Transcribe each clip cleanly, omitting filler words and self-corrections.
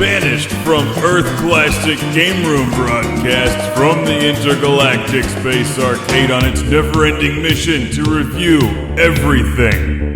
Banished from Earth Classic Game Room broadcasts from the Intergalactic Space Arcade on its never-ending mission to review everything.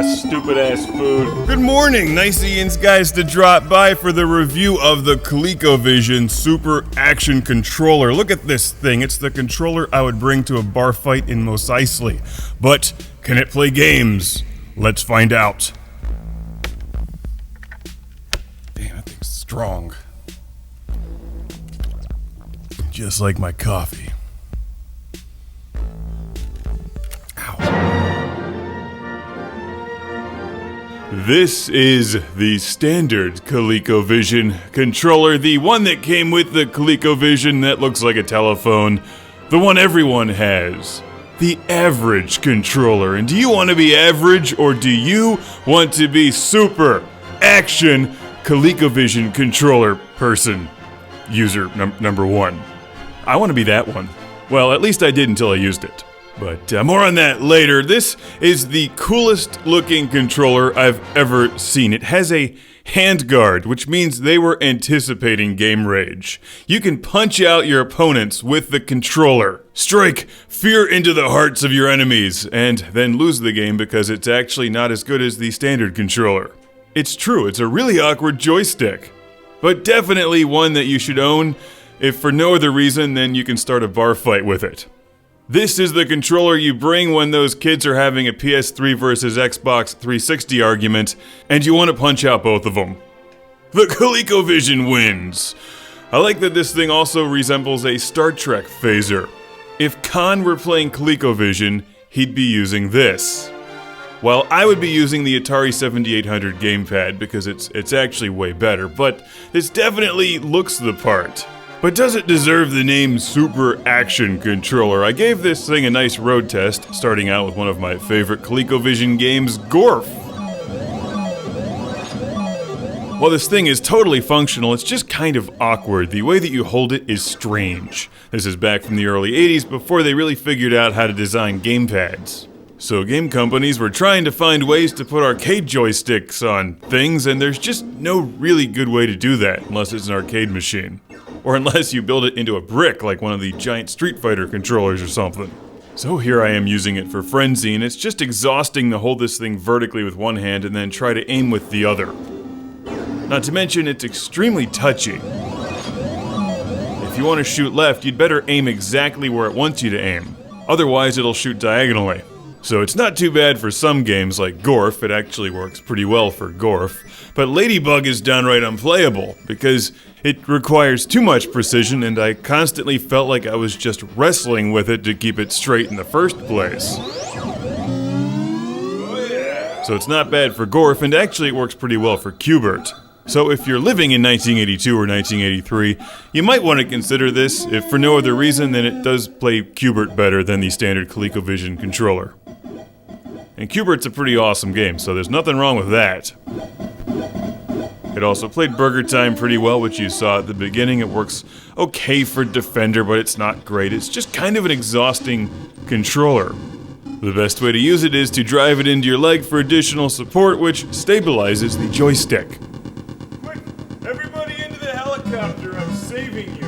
Stupid ass food. Good morning, nice Ian's guys to drop by for the review of the ColecoVision Super Action Controller. Look at this thing. It's the controller I would bring to a bar fight in Mos Eisley. But can it play games? Let's find out. Damn, that thing's strong. Just like my coffee. This is the standard ColecoVision controller, the one that came with the ColecoVision that looks like a telephone, the one everyone has, the average controller. And do you want to be average, or do you want to be super action ColecoVision controller person, user number one? I want to be that one. Well, at least I did until I used it. But more on that later. This is the coolest looking controller I've ever seen. It has a handguard, which means they were anticipating game rage. You can punch out your opponents with the controller, strike fear into the hearts of your enemies, and then lose the game because it's actually not as good as the standard controller. It's true, it's a really awkward joystick, but definitely one that you should own, if for no other reason than you can start a bar fight with it. This is the controller you bring when those kids are having a PS3 versus Xbox 360 argument, and you want to punch out both of them. The ColecoVision wins! I like that this thing also resembles a Star Trek phaser. If Khan were playing ColecoVision, he'd be using this. While I would be using the Atari 7800 gamepad because it's actually way better, but this definitely looks the part. But does it deserve the name Super Action Controller? I gave this thing a nice road test, starting out with one of my favorite ColecoVision games, Gorf. While this thing is totally functional, it's just kind of awkward. The way that you hold it is strange. This is back from the early 80s, before they really figured out how to design gamepads. So game companies were trying to find ways to put arcade joysticks on things, and there's just no really good way to do that, unless it's an arcade machine. Or unless you build it into a brick like one of the giant Street Fighter controllers or something. So here I am using it for frenzy, and it's just exhausting to hold this thing vertically with one hand and then try to aim with the other. Not to mention, it's extremely touchy. If you want to shoot left, you'd better aim exactly where it wants you to aim. Otherwise, it'll shoot diagonally. So it's not too bad for some games like Gorf. It actually works pretty well for Gorf. But Ladybug is downright unplayable because it requires too much precision, and I constantly felt like I was just wrestling with it to keep it straight in the first place. So it's not bad for Gorf, and actually it works pretty well for Q*bert. So if you're living in 1982 or 1983, you might want to consider this, if for no other reason than it does play Q*bert better than the standard ColecoVision controller. And Q*bert's a pretty awesome game, so there's nothing wrong with that. It also played Burger Time pretty well, which you saw at the beginning. It works okay for Defender, but it's not great. It's just kind of an exhausting controller. The best way to use it is to drive it into your leg for additional support, which stabilizes the joystick. Quick, everybody into the helicopter, I'm saving you.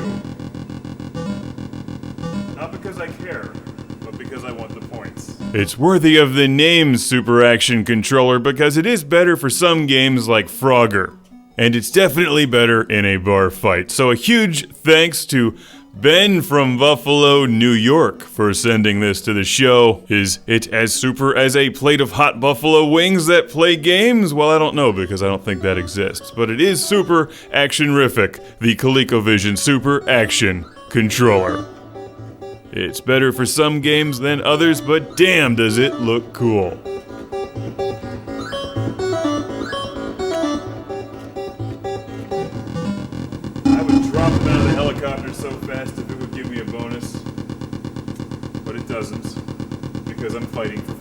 Not because I care, but because I want the points. It's worthy of the name Super Action Controller because it is better for some games like Frogger. And it's definitely better in a bar fight. So a huge thanks to Ben from Buffalo, New York for sending this to the show. Is it as super as a plate of hot buffalo wings that play games? Well, I don't know because I don't think that exists. But it is super action-rific, the ColecoVision Super Action Controller. It's better for some games than others, but damn does it look cool. Dropping out of the helicopter so fast if it would give me a bonus, but it doesn't, because I'm fighting for